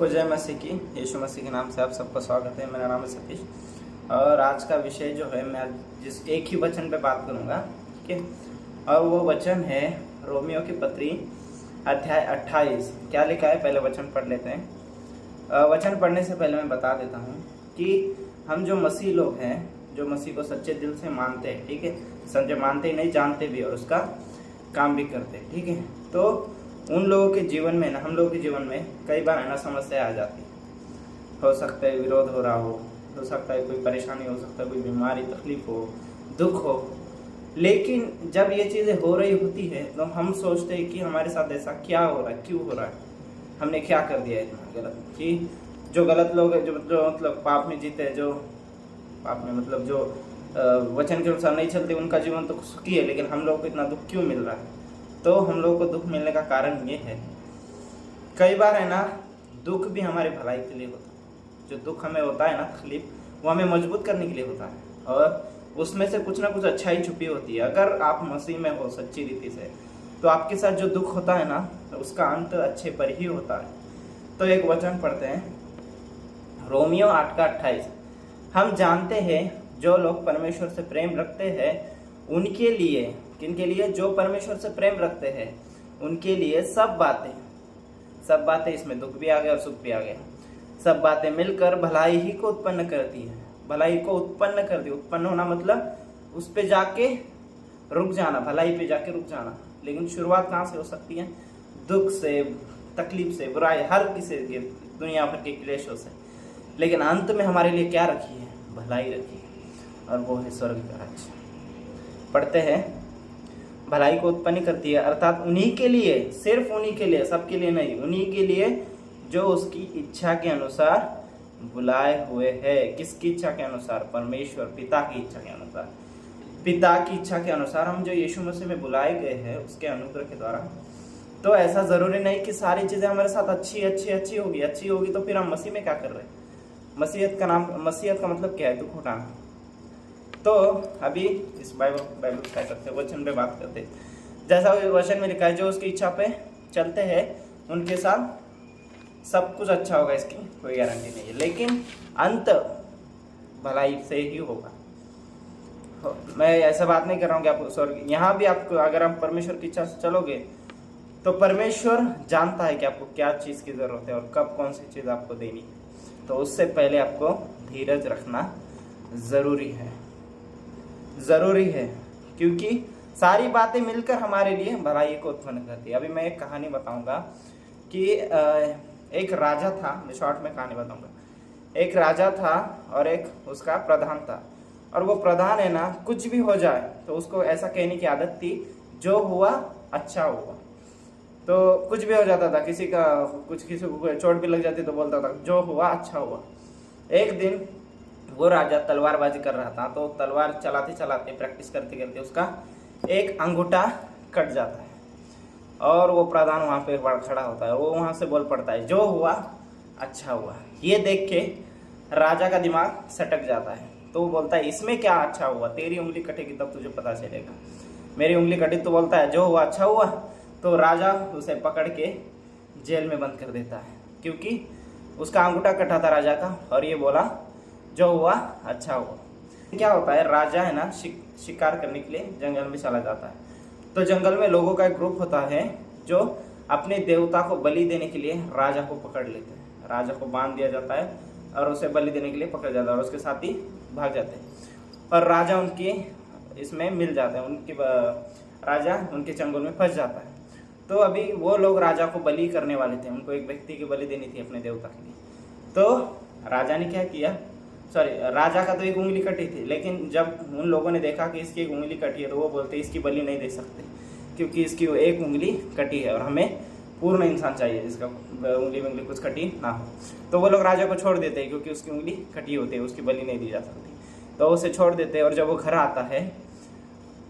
सबको जय मसीह की। यीशु मसीह के नाम से आप सबका स्वागत है। मेरा नाम है सतीश और आज का विषय जो है मैं जिस एक ही वचन पे बात करूंगा, ठीक है। और वो वचन है रोमियो की पत्री अध्याय 28। क्या लिखा है पहले वचन पढ़ लेते हैं। वचन पढ़ने से पहले मैं बता देता हूँ कि हम जो मसीह लोग हैं, जो मसीह को सच्चे दिल से मानते हैं, ठीक है, समझे, मानते ही नहीं जानते भी और उसका काम भी करते हैं, ठीक है। तो उन लोगों के जीवन में ना, हम लोगों के जीवन में कई बार है ना समस्या आ जाती है। हो सकता है विरोध हो रहा हो सकता है कोई परेशानी हो सकता है, कोई बीमारी, तकलीफ हो, दुख हो। लेकिन जब ये चीज़ें हो रही होती है तो हम सोचते हैं कि हमारे साथ ऐसा क्या हो रहा है, क्यों हो रहा है, हमने क्या कर दिया इतना गलत। कि जो गलत लोग हैं, जो मतलब पाप में जीते हैं, जो पाप में मतलब जो वचन के अनुसार नहीं चलते, उनका जीवन तो सुखी है, लेकिन हम लोग को इतना दुख क्यों मिल रहा है। तो हम लोगों को दुख मिलने का कारण ये है, कई बार है ना दुख भी हमारे भलाई के लिए होता है। जो दुख हमें होता है ना, तकलीफ, वो हमें मजबूत करने के लिए होता है और उसमें से कुछ ना कुछ अच्छाई छुपी होती है। अगर आप मसीह में हो सच्ची रीति से, तो आपके साथ जो दुख होता है ना, उसका अंत अच्छे पर ही होता है। तो एक वचन पढ़ते हैं, रोमियो 8:28। हम जानते हैं जो लोग परमेश्वर से प्रेम रखते हैं उनके लिए, किनके लिए, जो परमेश्वर से प्रेम रखते हैं उनके लिए सब बातें, इसमें दुख भी आ गया और सुख भी आ गया, सब बातें मिलकर भलाई ही को उत्पन्न करती है। भलाई को उत्पन्न करती है। उत्पन्न होना मतलब उस पे जाके रुक जाना, भलाई पे जाके रुक जाना। लेकिन शुरुआत कहाँ से हो सकती है? दुख से, तकलीफ से, बुराई, हर किसी के, दुनिया भर के क्लेशों से। लेकिन अंत में हमारे लिए क्या रखी है? भलाई रखी है, और वो है स्वर्ग का राज्य। पढ़ते हैं, भलाई को उत्पन्न करती है, अर्थात उन्हीं के लिए, सिर्फ उन्हीं के लिए, सबके लिए नहीं, उन्हीं के लिए जो उसकी इच्छा के अनुसार बुलाए हुए हैं। किसकी इच्छा के अनुसार? परमेश्वर पिता की इच्छा के अनुसार। पिता की इच्छा के अनुसार हम जो यीशु मसीह में बुलाए गए हैं उसके अनुग्रह के द्वारा। तो ऐसा जरूरी नहीं कि सारी चीजें हमारे साथ अच्छी होगी तो फिर हम मसीह में क्या कर रहे हैं? मसीहत का मतलब क्या है? दुख उठाना। तो अभी इस बाइबल कह सकते हैं, वचन पे बात करते हैं। जैसा वचन में लिखा है, जो उसकी इच्छा पे चलते हैं उनके साथ सब कुछ अच्छा होगा, इसकी कोई गारंटी नहीं है, लेकिन अंत भलाई से ही होगा। मैं ऐसा बात नहीं कर रहा हूँ कि आपको स्वर्ग, यहाँ भी आपको, अगर आप परमेश्वर की इच्छा से चलोगे तो परमेश्वर जानता है कि आपको क्या चीज़ की ज़रूरत है और कब कौन सी चीज़ आपको देनी है। तो उससे पहले आपको धीरज रखना ज़रूरी है, क्योंकि सारी बातें मिलकर हमारे लिए भलाई को उत्पन्न करती है। अभी मैं एक कहानी बताऊंगा कि एक राजा था, मैं शॉर्ट में कहानी बताऊंगा। एक राजा था और एक उसका प्रधान था, और वो प्रधान है ना, कुछ भी हो जाए तो उसको ऐसा कहने की आदत थी, जो हुआ अच्छा हुआ। तो कुछ भी हो जाता था, किसी को चोट भी लग जाती तो बोलता था जो हुआ अच्छा हुआ। एक दिन वो राजा तलवारबाजी कर रहा था, तो तलवार चलाते चलाते, प्रैक्टिस करते करते उसका एक अंगूठा कट जाता है और वो प्रधान वहाँ पे खड़ा होता है। वो वहाँ से बोल पड़ता है जो हुआ अच्छा हुआ। ये देख के राजा का दिमाग सटक जाता है, तो वो बोलता है इसमें क्या अच्छा हुआ? तेरी उंगली कटेगी तब तुझे पता चलेगा। मेरी उंगली कटी तो बोलता है जो हुआ अच्छा हुआ। तो राजा उसे पकड़ के जेल में बंद कर देता है, क्योंकि उसका अंगूठा कटा था राजा का, और ये बोला जो हुआ अच्छा हुआ। क्या होता है, राजा है ना शिकार करने के लिए जंगल में चला जाता है। तो जंगल में लोगों का एक ग्रुप होता है जो अपने देवता को बलि देने के लिए राजा को पकड़ लेते हैं। राजा को बांध दिया जाता है और उसे बलि देने के लिए पकड़ जाता है, और उसके साथ ही भाग जाते हैं। और राजा उनके इसमें मिल जाता है, राजा उनके चंगुल में फंस जाता है। तो अभी वो लोग राजा को बलि करने वाले थे, उनको एक व्यक्ति की बलि देनी थी अपने देवता के लिए। तो राजा ने क्या किया, राजा का तो एक उंगली कटी थी, लेकिन जब उन लोगों ने देखा कि इसकी एक उंगली कटी है, तो वो बोलते इसकी बलि नहीं दे सकते, क्योंकि इसकी एक उंगली कटी है और हमें पूर्ण इंसान चाहिए जिसका उंगली कुछ कटी ना हो। तो वो लोग राजा को छोड़ देते हैं, क्योंकि उसकी उंगली कटी होती है, उसकी बलि नहीं दी जा सकती। तो उसे छोड़ देते हैं, और जब वो घर आता है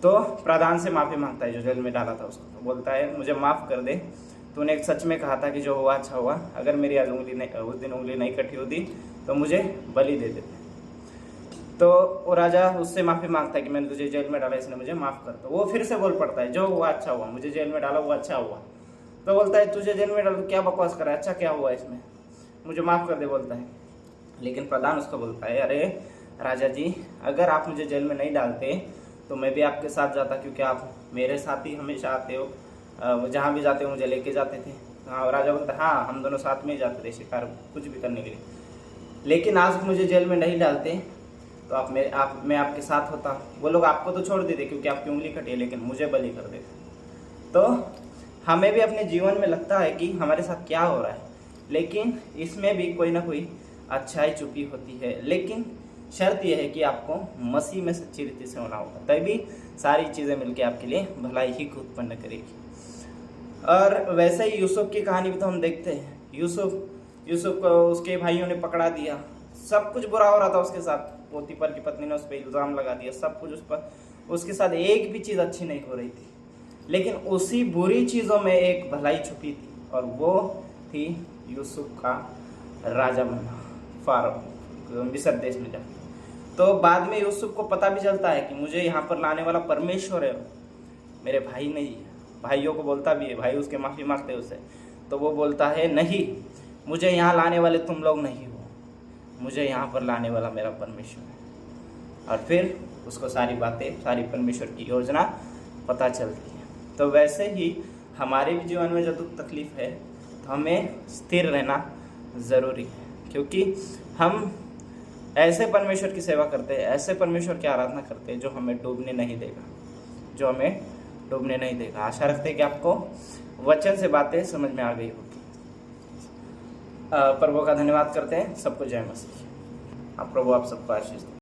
तो प्रधान से माफ़ी मांगता है, जो जेल में डाला था उसको। तो बोलता है मुझे माफ़ कर दे, तूने एक सच में कहा था कि जो हुआ अच्छा हुआ। अगर मेरी आज उस दिन उंगली नहीं कटी होती तो मुझे बलि दे देते। तो वो राजा उससे माफ़ी मांगता है कि मैंने तुझे जेल में डाला, इसने मुझे माफ़ कर। तो वो फिर से बोल पड़ता है जो हुआ अच्छा हुआ, मुझे जेल में डाला वो अच्छा हुआ। तो बोलता है तुझे जेल में डाला, क्या बकवास करा, अच्छा क्या हुआ इसमें? मुझे माफ़ कर दे बोलता है। लेकिन प्रधान उसको बोलता है, अरे राजा जी, अगर आप मुझे जेल में नहीं डालते तो मैं भी आपके साथ जाता, क्योंकि आप मेरे साथ ही हमेशा आते हो, जहाँ भी जाते हो मुझे लेके जाते थे। हाँ, राजा बोलता है, हाँ हम दोनों साथ में ही जाते थे शिकार कुछ भी करने के लिए, लेकिन आज मुझे जेल में नहीं डालते तो मैं आपके साथ होता। वो लोग आपको तो छोड़ देते क्योंकि आपकी उंगली कटी है, लेकिन मुझे बलि कर देते। तो हमें भी अपने जीवन में लगता है कि हमारे साथ क्या हो रहा है, लेकिन इसमें भी कोई ना कोई अच्छाई छुपी होती है। लेकिन शर्त यह है कि आपको मसीह में सच्ची रीति से होना होगा, तभी सारी चीज़ें मिलकर आपके लिए भलाई ही उत्पन्न करेगी। और वैसे ही यूसुफ की कहानी भी तो हम देखते हैं। यूसुफ को उसके भाइयों ने पकड़ा दिया, सब कुछ बुरा हो रहा था उसके साथ, पोतीफर की पत्नी ने उस पर इल्ज़ाम लगा दिया, सब कुछ उस पर, उसके साथ एक भी चीज़ अच्छी नहीं हो रही थी। लेकिन उसी बुरी चीज़ों में एक भलाई छुपी थी, और वो थी यूसुफ का राजा बनना फारो मिस्र देश में जाकर। तो बाद में यूसुफ को पता भी चलता है कि मुझे यहाँ पर लाने वाला परमेश्वर है, मेरे भाई नहीं है। भाइयों को बोलता भी है, भाई उसके माफ़ी मांगते हैं उससे, तो वो बोलता है, नहीं, मुझे यहाँ लाने वाले तुम लोग नहीं हो, मुझे यहाँ पर लाने वाला मेरा परमेश्वर है। और फिर उसको सारी बातें, सारी परमेश्वर की योजना पता चलती है। तो वैसे ही हमारे भी जीवन में जब दुख तकलीफ है तो हमें स्थिर रहना ज़रूरी है, क्योंकि हम ऐसे परमेश्वर की सेवा करते हैं, ऐसे परमेश्वर की आराधना करते हैं जो हमें डूबने नहीं देगा, जो हमें डूबने नहीं देगा। आशा रखते हैं कि आपको वचन से बातें समझ में आ गई होगी। प्रभु का धन्यवाद करते हैं। सबको जय मसीह। प्रभु आप सबको आशीष दें।